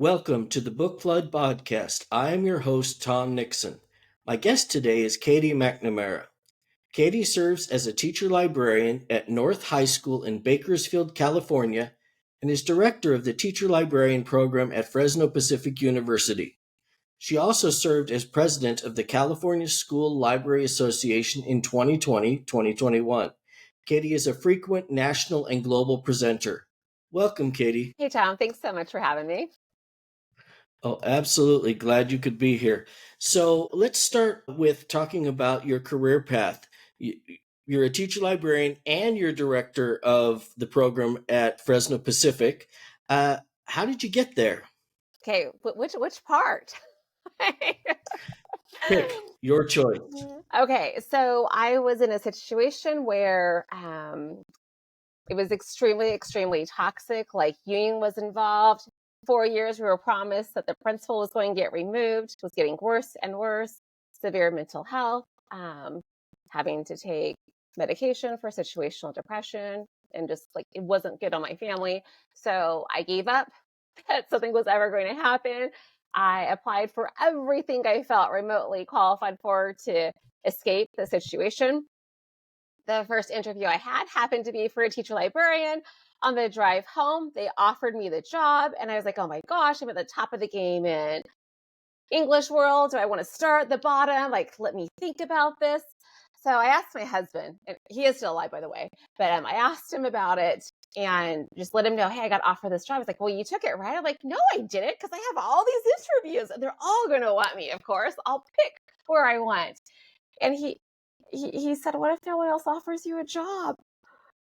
Welcome to the Book Flood Podcast. I am your host, Tom Nixon. My guest today is Katie McNamara. Katie serves as a teacher librarian at North High School in Bakersfield, California, and is director of the Teacher Librarian Program at Fresno Pacific University. She also served as president of the California School Library Association in 2020-2021. Katie is a frequent national and global presenter. Welcome, Katie. Hey, Tom. Thanks so much for having me. Oh, absolutely. Glad you could be here. So let's start with talking about your career path. You're a teacher librarian and you're director of the program at Fresno Pacific. How did you get there? Okay, which part? Pick your choice. Okay, so I was in a situation where it was extremely toxic. Like, union was involved. 4 years, we were promised that the principal was going to get removed. It was getting worse and worse. Severe mental health, having to take medication for situational depression, and just like it wasn't good on my family. So I gave up that something was ever going to happen. I applied for everything I felt remotely qualified for to escape the situation. The first interview I had happened to be for a teacher librarian. On the drive home, they offered me the job, and I was like, oh my gosh, I'm at the top of the game in English world. Do I want to start at the bottom? Like, let me think about this. So I asked my husband, and he is still alive, by the way, but I asked him about it and just let him know, hey, I got offered this job. He's like, well, you took it, right? I'm like, no, I didn't, because I have all these interviews, and they're all going to want me, of course. I'll pick where I want. And he said, what if no one else offers you a job?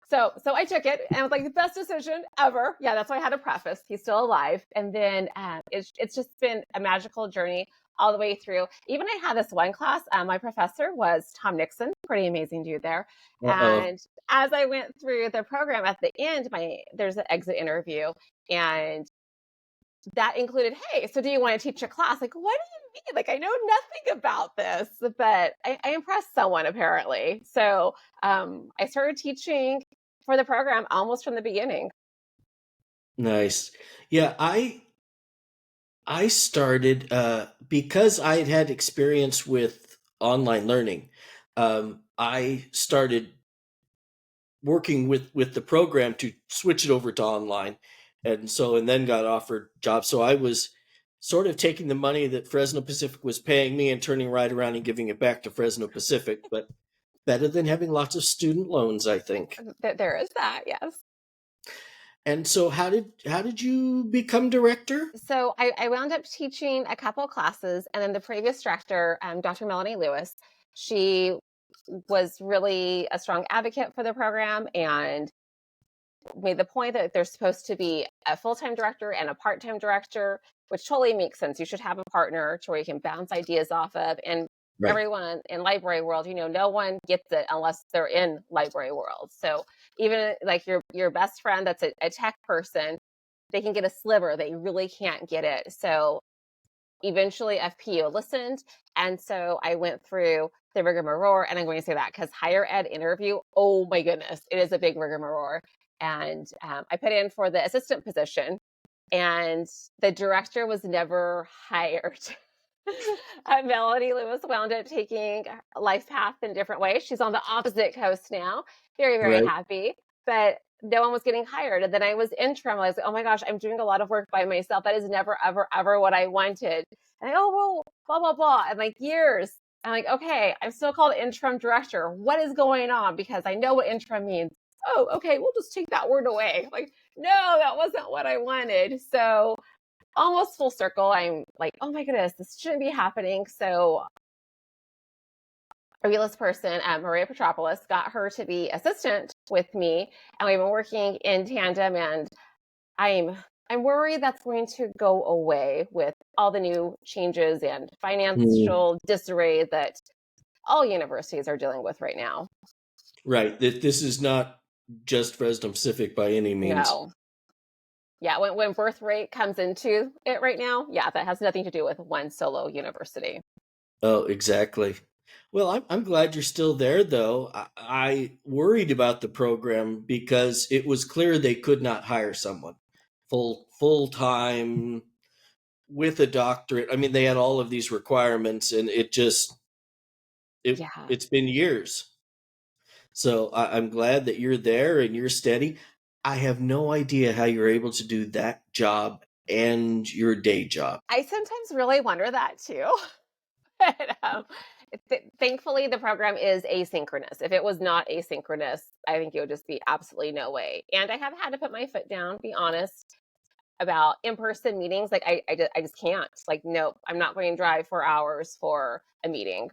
So I took it, and it was like the best decision ever. Yeah, that's why I had a preface. He's still alive. And then it's just been a magical journey all the way through. Even I had this one class, my professor was Tom Nixon, pretty amazing dude there. Uh-oh. And as I went through the program, at the end, there's an exit interview, and that included, hey, so do you want to teach a class? Like, what do you mean? Like, I know nothing about this, but I impressed someone apparently. So I started teaching for the program almost from the beginning. Nice. Yeah, I started because I had experience with online learning. I started working with the program to switch it over to online, and then got offered jobs. So I was sort of taking the money that Fresno Pacific was paying me and turning right around and giving it back to Fresno Pacific, but better than having lots of student loans, I think. There is that, yes. And so how did you become director? So I wound up teaching a couple classes, and then the previous director, Dr. Melanie Lewis, she was really a strong advocate for the program and made the point that there's supposed to be a full-time director and a part-time director, which totally makes sense. You should have a partner to where you can bounce ideas off of. And Right. Everyone in library world, no one gets it unless they're in library world. So even like your best friend that's a tech person, they can get a sliver. They really can't get it. So eventually FPU listened. And so I went through the rigmarole, and I'm going to say that because higher ed interview, oh my goodness, it is a big rigmarole. And I put in for the assistant position, and the director was never hired. Melanie Lewis wound up taking a life path in different ways. She's on the opposite coast now. Very, very Right. happy. But no one was getting hired. And then I was interim. I was like, oh my gosh, I'm doing a lot of work by myself. That is never, ever, ever what I wanted. And well, blah, blah, blah. And like years, I'm like, okay, I'm still called interim director. What is going on? Because I know what interim means. Oh, okay, we'll just take that word away. Like, no, that wasn't what I wanted. So almost full circle, I'm like, oh my goodness, this shouldn't be happening. So a realist person, Maria Petropoulos, got her to be assistant with me, and we've been working in tandem. And I'm worried that's going to go away with all the new changes and financial disarray that all universities are dealing with right now. Right. This is not just Fresno Pacific by any means. No. Yeah, when birth rate comes into it right now, yeah, that has nothing to do with one solo university. Oh, exactly. Well, I'm glad you're still there, though. I worried about the program because it was clear they could not hire someone full time, with a doctorate. I mean, they had all of these requirements, and Yeah. it's been years. So I'm glad that you're there and you're steady. I have no idea how you're able to do that job and your day job. I sometimes really wonder that too. But, thankfully, the program is asynchronous. If it was not asynchronous, I think it would just be absolutely no way. And I have had to put my foot down, be honest, about in-person meetings. Like I just can't. Like, nope, I'm not going to drive 4 hours for a meeting.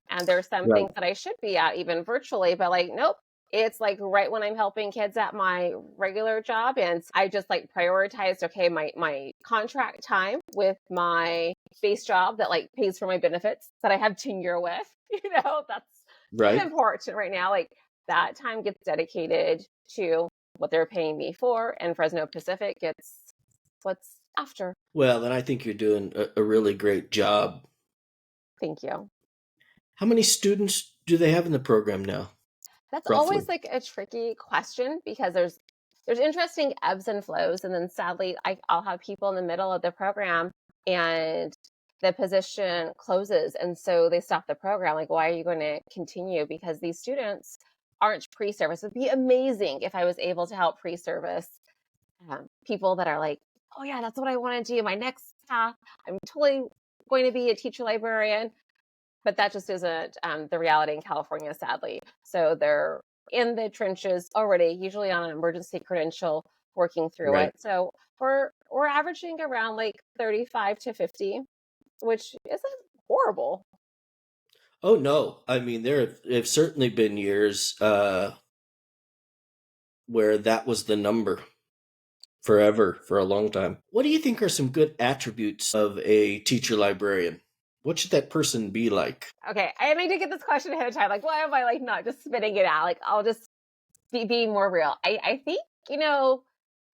And there's some Right. things that I should be at even virtually, but like, nope. It's like right when I'm helping kids at my regular job. And I just like prioritized, okay, my contract time with my base job that like pays for my benefits that I have tenure with, that's Right. important right now. Like that time gets dedicated to what they're paying me for, and Fresno Pacific gets what's after. Well, then I think you're doing a really great job. Thank you. How many students do they have in the program now, That's roughly? always like a tricky question because there's interesting ebbs and flows, and then sadly I'll have people in the middle of the program and the position closes, and so they stop the program. Like, why are you going to continue? Because these students aren't pre-service. It'd be amazing if I was able to help pre-service people that are like, oh yeah, that's what I want to do. My next path, I'm totally going to be a teacher librarian. But that just isn't the reality in California, sadly. So they're in the trenches already, usually on an emergency credential, working through Right. it. So we're averaging around like 35 to 50, which isn't horrible. Oh no, I mean there have certainly been years where that was the number forever for a long time. What do you think are some good attributes of a teacher librarian? What should that person be like? Okay, I need to get this question ahead of time. Like, why am I like not just spitting it out? Like, I'll just be more real. I think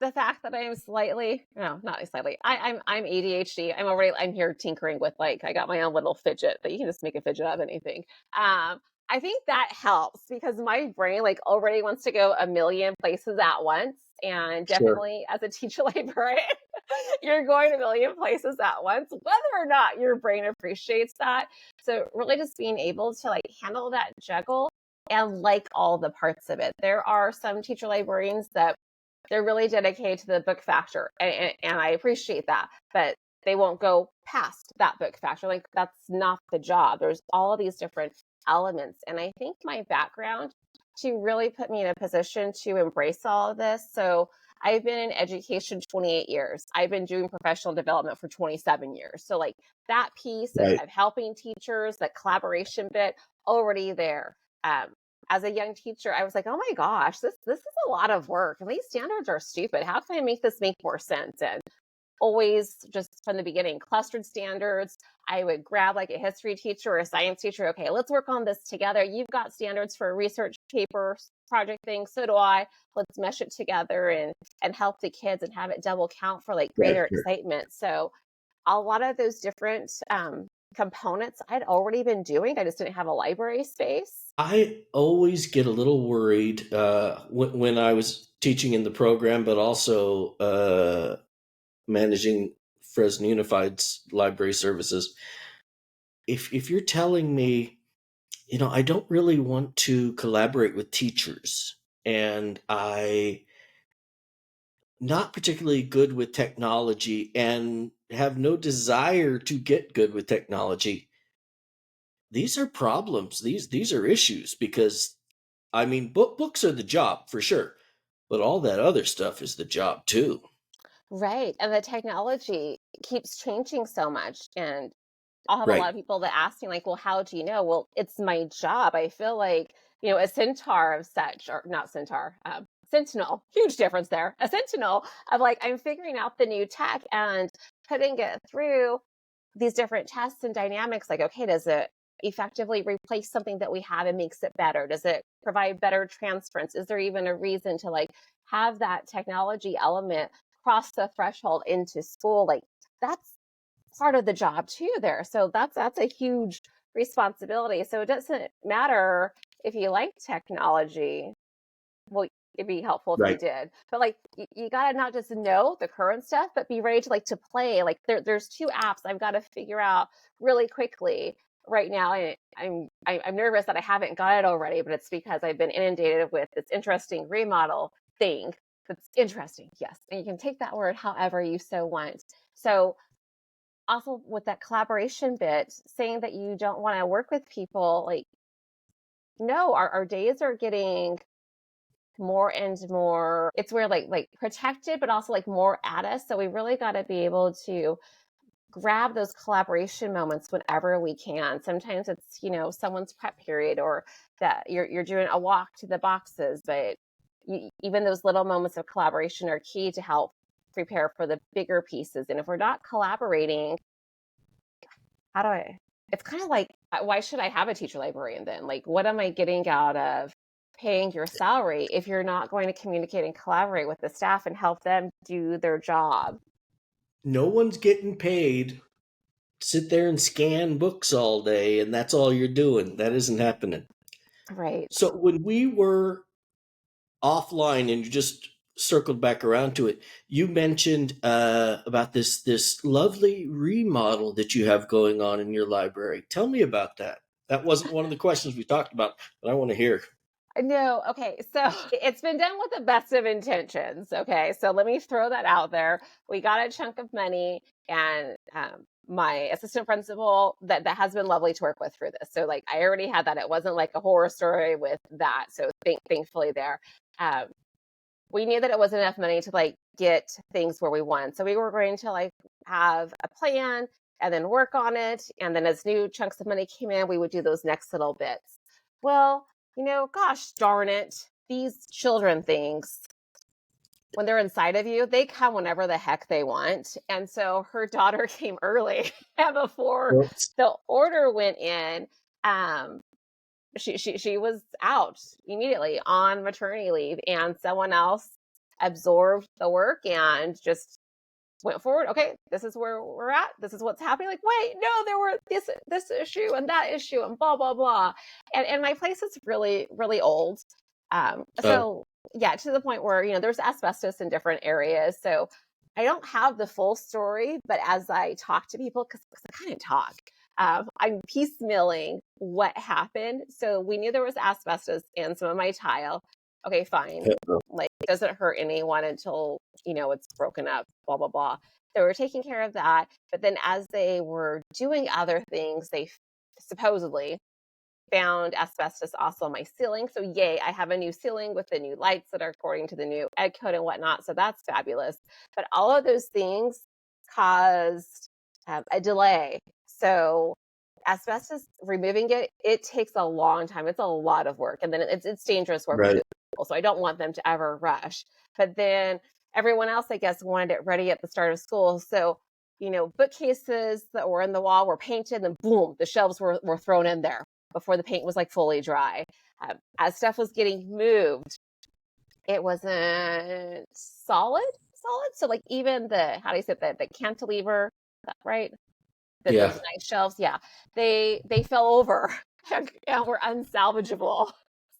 the fact that I'm slightly no, not slightly. I'm ADHD. I'm here tinkering with like I got my own little fidget that you can just make a fidget out of anything. I think that helps because my brain like already wants to go a million places at once. And Sure. definitely as a teacher librarian, you're going a million places at once, whether or not your brain appreciates that. So really just being able to like handle that juggle and like all the parts of it. There are some teacher librarians that they're really dedicated to the book factor, and I appreciate that, but they won't go past that book factor. Like that's not the job. There's all of these different elements, and I think my background to really put me in a position to embrace all of this. So I've been in education 28 years. I've been doing professional development for 27 years. So like that piece Right. of helping teachers, that collaboration bit already there. Um, as a young teacher, I was like, oh my gosh, this is a lot of work. And these standards are stupid. How can I make this make more sense? And always just from the beginning, clustered standards. I would grab like a history teacher or a science teacher. Okay, let's work on this together. You've got standards for a research paper project thing. So do I. Let's mesh it together and help the kids and have it double count for like Right. greater Sure. excitement. So a lot of those different components I'd already been doing. I just didn't have a library space. I always get a little worried when I was teaching in the program, but also managing Fresno Unified's library services. If you're telling me, I don't really want to collaborate with teachers, and I not particularly good with technology and have no desire to get good with technology. These are problems. These are issues because I mean books are the job for sure, but all that other stuff is the job too. Right. And the technology keeps changing so much. And I'll have a lot Right. of people that ask me, like, well, how do you know? Well, it's my job. I feel like, a centaur of such, or not centaur, sentinel, huge difference there. A sentinel of like, I'm figuring out the new tech and putting it through these different tests and dynamics. Like, okay, does it effectively replace something that we have and makes it better? Does it provide better transference? Is there even a reason to like have that technology element cross the threshold into school? Like, that's part of the job too there. So that's a huge responsibility. So it doesn't matter if you like technology. Well, it'd be helpful if you Right. did. But like, you gotta not just know the current stuff, but be ready to like to play. Like there's two apps I've got to figure out really quickly right now. And I'm nervous that I haven't got it already, but it's because I've been inundated with this interesting remodel thing. That's interesting, yes. And you can take that word however you so want. So also with that collaboration bit, saying that you don't want to work with people, like, no, our days are getting more and more, it's where like protected, but also like more at us. So we really got to be able to grab those collaboration moments whenever we can. Sometimes it's, someone's prep period, or that you're doing a walk to the boxes, but even those little moments of collaboration are key to help prepare for the bigger pieces. And if we're not collaborating, it's kind of like, why should I have a teacher librarian then? Like, what am I getting out of paying your salary if you're not going to communicate and collaborate with the staff and help them do their job? No one's getting paid to sit there and scan books all day, and that's all you're doing. That isn't happening. Right. So when we were offline and you just circled back around to it, you mentioned about this lovely remodel that you have going on in your library. Tell me about that. That wasn't one of the questions we talked about, but I want to hear. No, okay. So it's been done with the best of intentions. Okay. So let me throw that out there. We got a chunk of money, and my assistant principal that has been lovely to work with through this. So like I already had that. It wasn't like a horror story with that. So thankfully there. Um, we knew that it wasn't enough money to like get things where we want. So we were going to like have a plan and then work on it. And then as new chunks of money came in, we would do those next little bits. Well, gosh darn it, these children things, when they're inside of you, they come whenever the heck they want. And so her daughter came early and before Oops. the order went in, um, she was out immediately on maternity leave, and someone else absorbed the work and just went forward. Okay, this is where we're at. This is what's happening. Like, wait, no, there were this issue and that issue and blah blah blah. And my place is really really old. Oh, So yeah, to the point where there's asbestos in different areas. So I don't have the full story, but as I talk to people, because I kind of talk, I'm piecemealing what happened. So we knew there was asbestos in some of my tile. Okay, fine. Like, it doesn't hurt anyone until it's broken up, blah blah blah. So we're taking care of that. But then as they were doing other things, they supposedly found asbestos also on my ceiling. So yay, I have a new ceiling with the new lights that are according to the new ed code and whatnot. So that's fabulous. But all of those things caused a delay. So asbestos, removing it takes a long time. It's a lot of work, and then it's dangerous work for right. people. So I don't want them to ever rush. But then everyone else, I guess, wanted it ready at the start of school. So bookcases that were in the wall were painted, and boom, the shelves were thrown in there before the paint was like fully dry. As stuff was getting moved, it wasn't solid. So like even how do you say that, the cantilever, right? Those Yeah. nice shelves, yeah, they fell over and were unsalvageable.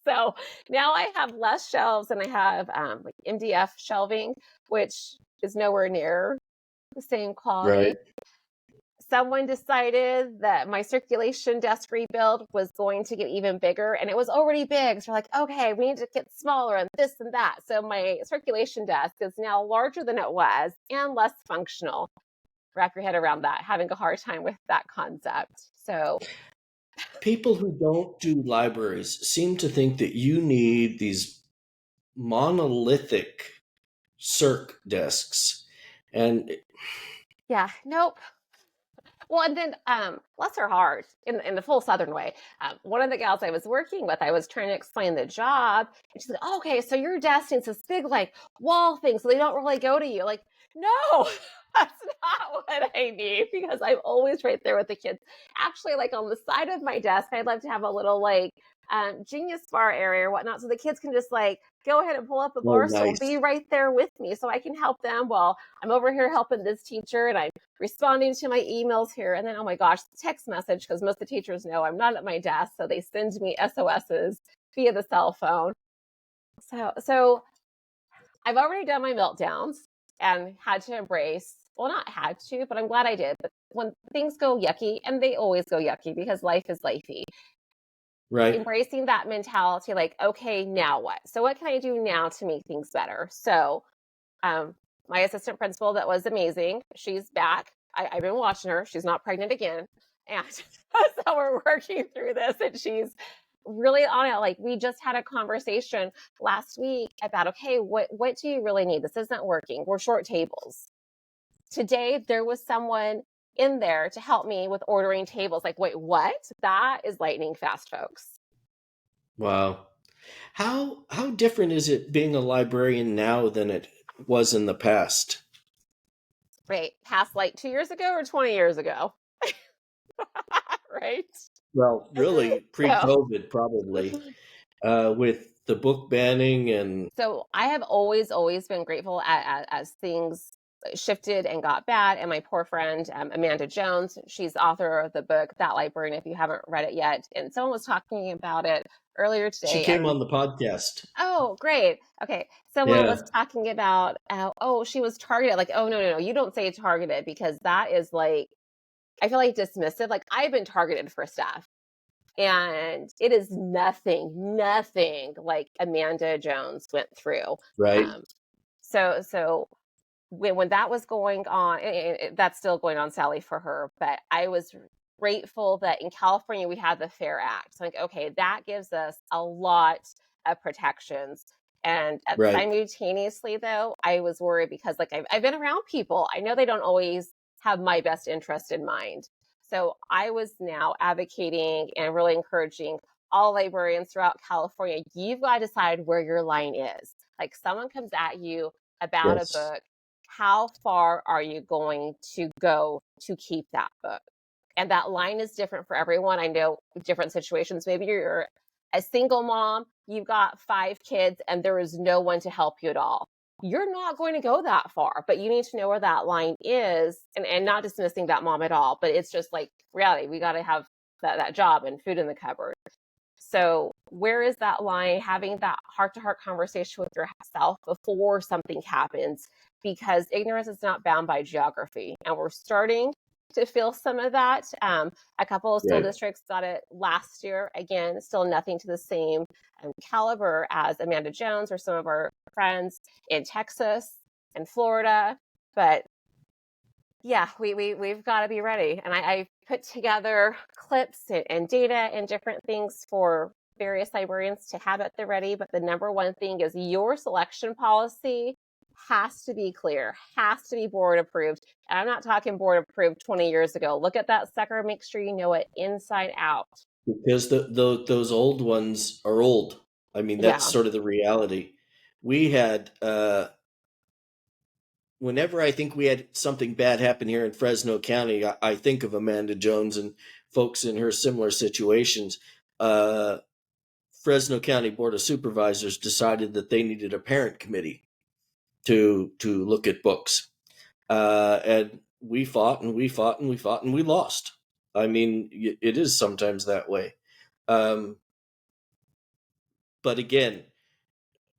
So now I have less shelves, and I have like MDF shelving, which is nowhere near the same quality. Right. Someone decided that my circulation desk rebuild was going to get even bigger, and it was already big. So we're like, okay, we need to get smaller and this and that. So my circulation desk is now larger than it was and less functional. Wrap your head around that, having a hard time with that concept. So People who don't do libraries seem to think that you need these monolithic circ desks. And yeah, nope. Well, and then bless her heart, in the full Southern way, one of the gals I was working with, I was trying to explain the job, and she's like, oh, okay, so your desk needs this big like wall thing, so they don't really go to you. Like, no, that's not what I need, because I'm always right there with the kids. Actually, like on the side of my desk, I'd love to have a little like genius bar area or whatnot, so the kids can just like go ahead and pull up a oh, bar stool, nice. be right there with me, so I can help them while I'm over here helping this teacher, and I'm responding to my emails here. And then, oh my gosh, text message, because most of the teachers know I'm not at my desk, so they send me SOSs via the cell phone. So I've already done my meltdowns and had to embrace, well, not had to, but I'm glad I did. But when things go yucky, and they always go yucky because life is lifey, Right. embracing that mentality, like, okay, now what? So what can I do now to make things better? So um, my assistant principal that was amazing, she's back. I've been watching her. She's not pregnant again. And so we're working through this, and she's really on it. Like, we just had a conversation last week about, okay, what do you really need? This isn't working. We're short tables. Today, there was someone in there to help me with ordering tables. Like, wait, what? That is lightning fast, folks. Wow. How different is it being a librarian now than it was in the past? Right. Past like 2 years ago or 20 years ago. Right. Well, really So, pre-COVID, probably, with the book banning and so I have always been grateful as things shifted and got bad. And my poor friend, Amanda Jones, she's the author of the book, That Librarian, if you haven't read it yet. And someone was talking about it earlier she today. came And on the podcast. oh, great. Okay. Someone was Yeah, talking about, oh, she was targeted. Like, oh, no, you don't say targeted, because that is like, I feel like dismissive. Like, I've been targeted for stuff, and it is nothing like Amanda Jones went through. right, Um, so when that was going on, that's still going on, Sally, for her. But I was grateful that in California we had the Fair Act. So, like, okay, that gives us a lot of protections. And right. simultaneously, though, I was worried because, like, I've been around people. I know they don't always have my best interest in mind. So I was now advocating and really encouraging all librarians throughout California. You've got to decide where your line is. Like, someone comes at you about a Yes, book, how far are you going to go to keep that book? And that line is different for everyone. I know different situations. Maybe you're a single mom, you've got 5 kids, and there is no one to help you at all. You're not going to go that far, but you need to know where that line is, and not dismissing that mom at all. But it's just like reality. We got to have that job and food in the cupboard. So where is that line? Having that heart-to-heart conversation with yourself before something happens, because ignorance is not bound by geography. And we're starting to feel some of that. A couple of school right. districts got it last year. Again, still nothing to the same caliber as Amanda Jones or some of our friends in Texas and Florida. But yeah, we've got to be ready. And I put together clips and data and different things for various librarians to have at the ready. But the number one thing is your selection policy has to be clear, has to be board approved. And I'm not talking board approved 20 years ago. Look at that sucker, make sure you know it inside out. Because those old ones are old. I mean, that's Yeah. sort of the reality. We had whenever I think we had something bad happen here in Fresno County, I think of Amanda Jones and folks in her similar situations. Uh, Fresno County Board of Supervisors decided that they needed a parent committee to look at books, and we fought and we fought and we fought and we lost. I mean, it is sometimes that way. Um, but again,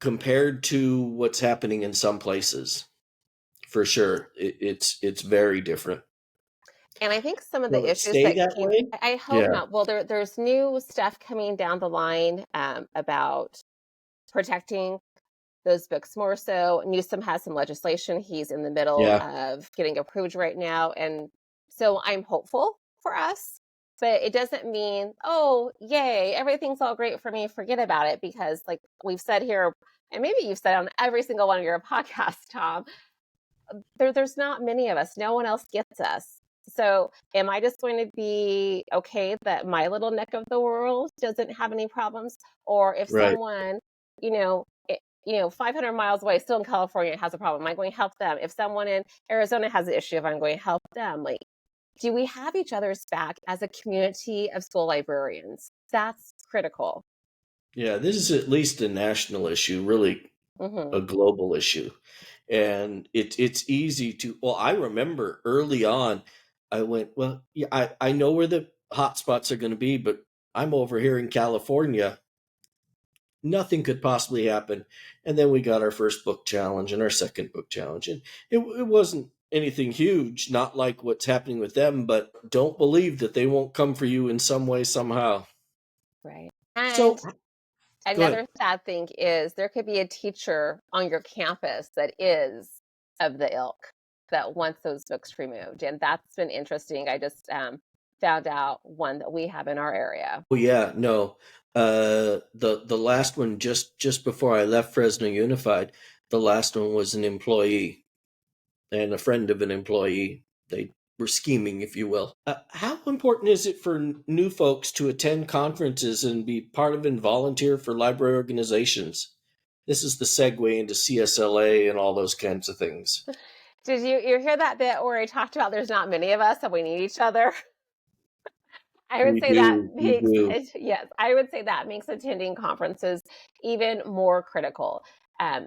compared to what's happening in some places, for sure, it's very different. And I think some of Will the it issues stay that that came, way? I hope Yeah, not. Well, there's new stuff coming down the line about protecting those books more so. Newsom has some legislation he's in the middle yeah, of getting approved right now. And so I'm hopeful for us, but it doesn't mean, oh, yay, everything's all great for me, forget about it. Because, like we've said here, and maybe you've said on every single one of your podcasts, Tom, there's not many of us. No one else gets us. So am I just going to be okay that my little neck of the world doesn't have any problems? Or if right. someone, you know, 500 miles away, still in California, has a problem, am I going to help them? If someone in Arizona has an issue, if I'm going to help them, like, do we have each other's back as a community of school librarians? That's critical. Yeah, this is at least a national issue, really Mm-hmm. a global issue. And it's easy to, well, I remember early on, I went, well, yeah, I know where the hot spots are going to be, but I'm over here in California. Nothing could possibly happen. And then we got our first book challenge and our second book challenge. And it wasn't anything huge, not like what's happening with them, but don't believe that they won't come for you in some way, somehow. Right. So And go ahead. another sad thing is there could be a teacher on your campus that is of the ilk that wants those books removed. And that's been interesting. I just found out one that we have in our area. Oh yeah, no. The last one just before I left Fresno Unified, the last one was an employee and a friend of an employee. They were scheming, if you will. How important is it for new folks to attend conferences and be part of and volunteer for library organizations? This is the segue into CSLA and all those kinds of things. Did you hear that bit where I talked about there's not many of us and we need each other? I would We say that do, we makes do. it, yes, I would say that makes attending conferences even more critical. And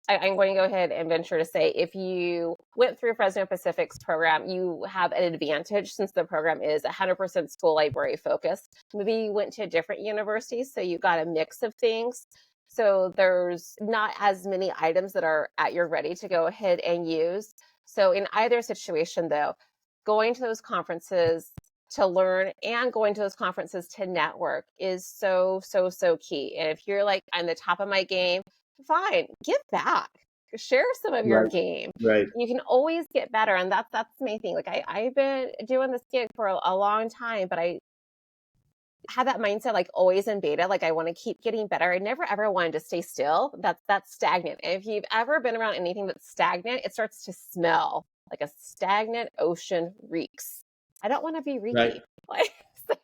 I'm going to go ahead and venture to say if you went through Fresno Pacific's program, you have an advantage since the program is 100% school library focused. Maybe you went to a different university, so you got a mix of things. So there's not as many items that are at your ready to go ahead and use. So in either situation, though, going to those conferences to learn and going to those conferences to network is so key. And if you're like, I'm the top of my game, fine, give back, share some of your Right, game. right, You can always get better. And that's the main thing. Like I've been doing this gig for a long time, but I had that mindset like always in beta, like I want to keep getting better. I never ever wanted to stay still. That's stagnant. And if you've ever been around anything that's stagnant, it starts to smell like a stagnant ocean reeks. I don't want to be right. reeky. Like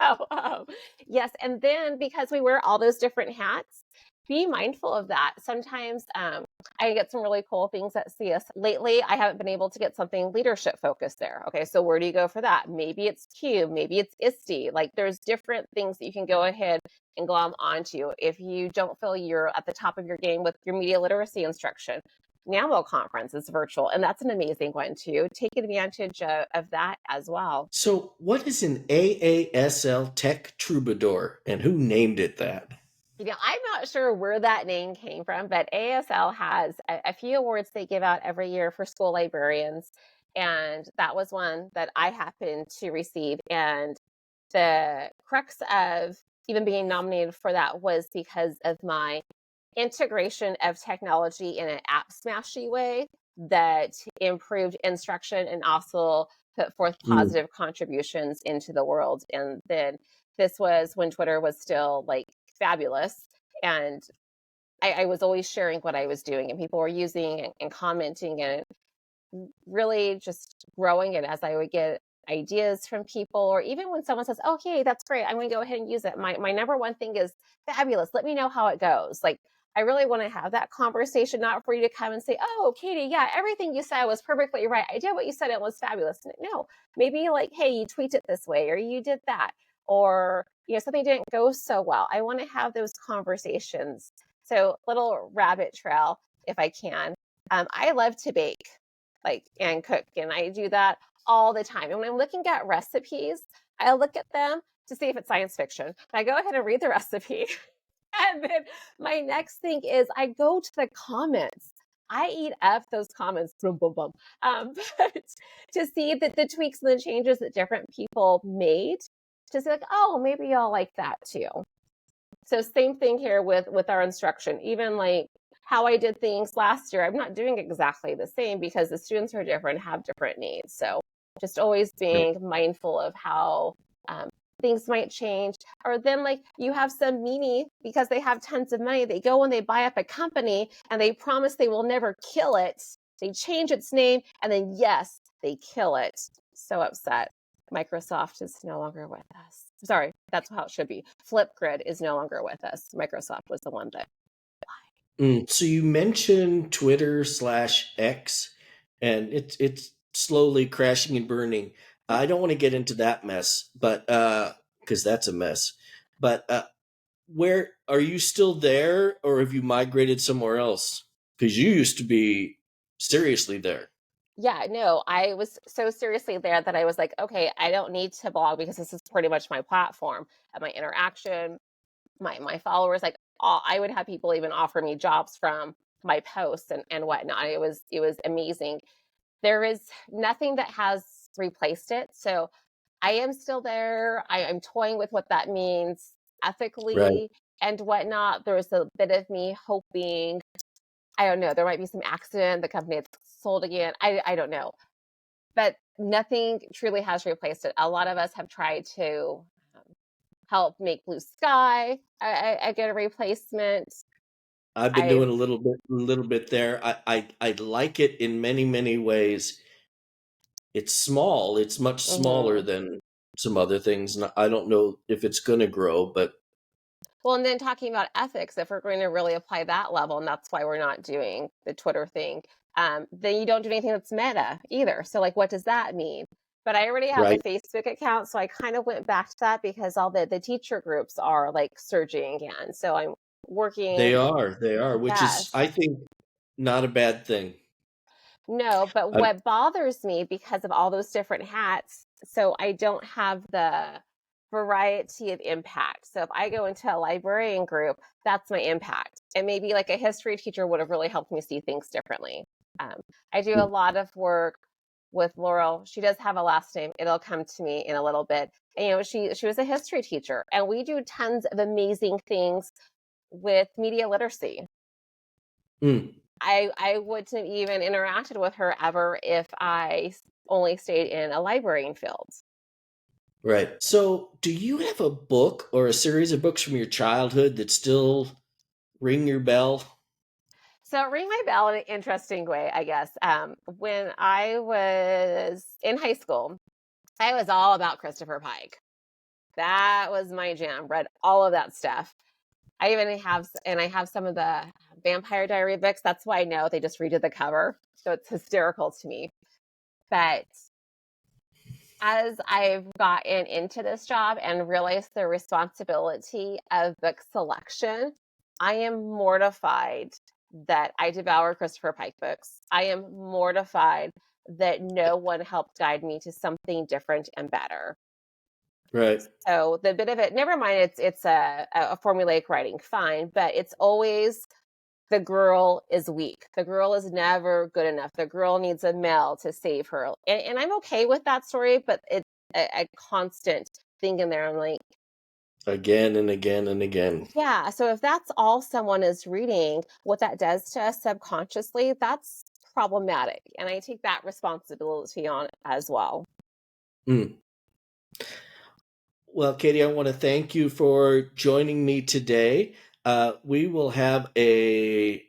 so yes. And then because we wear all those different hats, be mindful of that. Sometimes I get some really cool things at CS. Lately, I haven't been able to get something leadership focused there. Okay, so where do you go for that? Maybe it's Cube, maybe it's ISTE. Like there's different things that you can go ahead and glom onto if you don't feel you're at the top of your game with your media literacy instruction. NAMO conference is virtual, and that's an amazing one too. Take advantage of that as well. So, what is an AASL Tech Troubadour and who named it that? I'm not sure where that name came from, but ASL has a few awards they give out every year for school librarians. And that was one that I happened to receive. And the crux of even being nominated for that was because of my integration of technology in an app smashy way that improved instruction and also put forth Mm, positive contributions into the world. And then this was when Twitter was still like fabulous. And I was always sharing what I was doing, and people were using and commenting and really just growing it as I would get ideas from people, or even when someone says, okay, that's great, I'm going to go ahead and use it. My number one thing is fabulous. Let me know how it goes. Like, I really want to have that conversation, not for you to come and say, oh, Katie, yeah, everything you said was perfectly right. I did what you said, it was fabulous. No, maybe like, hey, you tweaked it this way, or you did that, or something didn't go so well. I want to have those conversations. So, little rabbit trail, if I can. I love to bake and cook, and I do that all the time. And when I'm looking at recipes, I look at them to see if it's science fiction. I go ahead and read the recipe. And then my next thing is I go to the comments. I eat up those comments, but to see that the tweaks and the changes that different people made, to say like, oh, maybe I'll like that too. So same thing here with our instruction. Even like how I did things last year, I'm not doing exactly the same because the students are different, have different needs. So just always right. being mindful of how things might change. Or then like you have some meanie because they have tons of money. They go and they buy up a company and they promise they will never kill it. They change its name and then yes, they kill it. So upset. Microsoft is no longer with us. Sorry, that's how it should be. Flipgrid is no longer with us. Microsoft was the one that. So you mentioned Twitter/X, and it's slowly crashing and burning. I don't want to get into that mess, but because that's a mess. But where are you still there, or have you migrated somewhere else? Because you used to be seriously there. Yeah, no, I was so seriously there that I was like, okay, I don't need to blog because this is pretty much my platform and my interaction, my followers. Like I would have people even offer me jobs from my posts and whatnot. It was amazing. There is nothing that has replaced it. So I am still there. I'm toying with what that means Right. ethically and whatnot. There's a bit of me hoping, I don't know, there might be some accident, the company is sold again. I don't know. But nothing truly has replaced it. A lot of us have tried to help make Blue Sky get a replacement. I've been I've doing a little bit there. I like it in many, many ways. It's small. It's much smaller mhm. than some other things. And I don't know if it's going to grow, but Well, and then talking about ethics, if we're going to really apply that level, and that's why we're not doing the Twitter thing, then you don't do anything that's meta either. So, like, what does that mean? But I already have the right. Facebook account, so I kind of went back to that because all the teacher groups are like surging again. So I'm working. They are, which is, Yes. I think, not a bad thing. No, but I, what bothers me because of all those different hats, so I don't have the variety of impact. So if I go into a librarian group, that's my impact. And maybe like a history teacher would have really helped me see things differently. I do a lot of work with Laurel. She does have a last name. It'll come to me in a little bit. And, she was a history teacher, and we do tons of amazing things with media literacy. mm, I wouldn't have even interacted with her ever if I only stayed in a librarian field. right. So, do you have a book or a series of books from your childhood that still ring your bell? So ring my bell in an interesting way, I guess. When I was in high school, I was all about Christopher Pike. That was my jam. Read all of that stuff. I have some of the Vampire Diary books. That's why I know they just redid the cover, so it's hysterical to me. But as I've gotten into this job and realized the responsibility of book selection, I am mortified that I devoured Christopher Pike books. I am mortified that no one helped guide me to something different and better. Right. So the bit of it, never mind, it's a formulaic writing, fine, but it's always the girl is weak. The girl is never good enough. The girl needs a male to save her. And I'm okay with that story, but it's a constant thing in there. I'm like, Again and again and again. yeah. So if that's all someone is reading, what that does to us subconsciously, that's problematic. And I take that responsibility on as well. Mm. Well, Katie, I want to thank you for joining me today. We will have a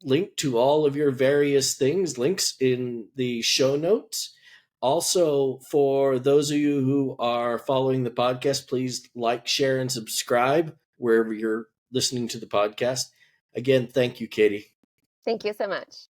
link to all of your various things, links in the show notes. Also, for those of you who are following the podcast, please like, share, and subscribe wherever you're listening to the podcast. Again, thank you, Katie. Thank you so much.